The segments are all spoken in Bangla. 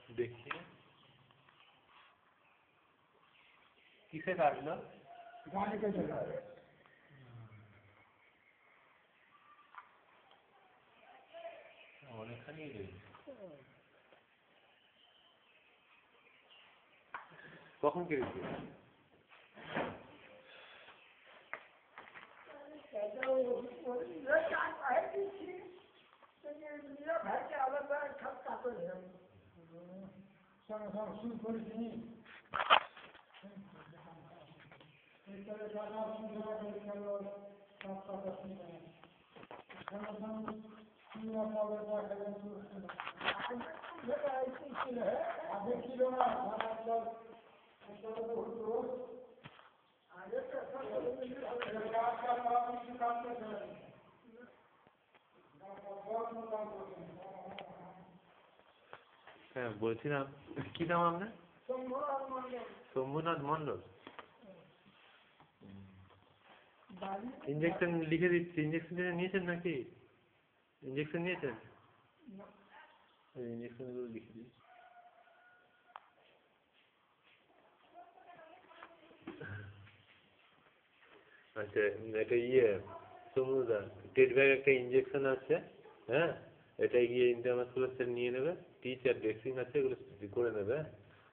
देखिए किसे काटलो गाने के जगह অনেকখানি কখন কেটেছে হ্যাঁ বলছিলাম কি নাম আপনার শম্ভুনাথ মন্ডল ইঞ্জেকশন লিখে দিচ্ছি ইঞ্জেকশন নিয়েছেন নাকি ইঞ্জেকশন নিয়েছেন ইঞ্জেকশনগুলো লিখে দিচ্ছি আচ্ছা এটা সমুদা টেট ব্যাগ একটা ইঞ্জেকশন আছে হ্যাঁ এটা গিয়ে ইন্টারমাসকুলার নিয়ে নেবে টিচ আর ড্রেসিং আছে এগুলো করে নেবে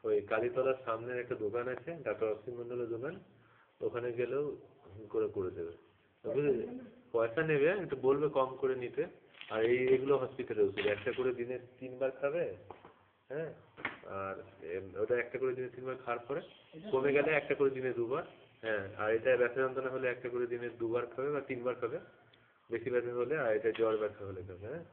ওই কালীতলার সামনের একটা দোকান আছে ডাক্তার অসীম মন্ডলের দোকান ওখানে গেলেও করে দেবে বুঝলে পয়সা নেবে একটু বলবে কম করে নিতে আর এইগুলো হসপিটালে ওষুধ একটা করে দিনে 3 বার খাবে হ্যাঁ আর ওটা একটা করে দিনে 3 বার খাওয়ার পরে কমে গেলে একটা করে দিনে 2 বার হ্যাঁ আর এটা ব্যথা যন্ত্রণা হলে একটা করে দিনে 2 বার খাবে বা 3 বার খাবে বেশি ব্যথা হলে আর এটা জ্বর ব্যথা হলে খাবে হ্যাঁ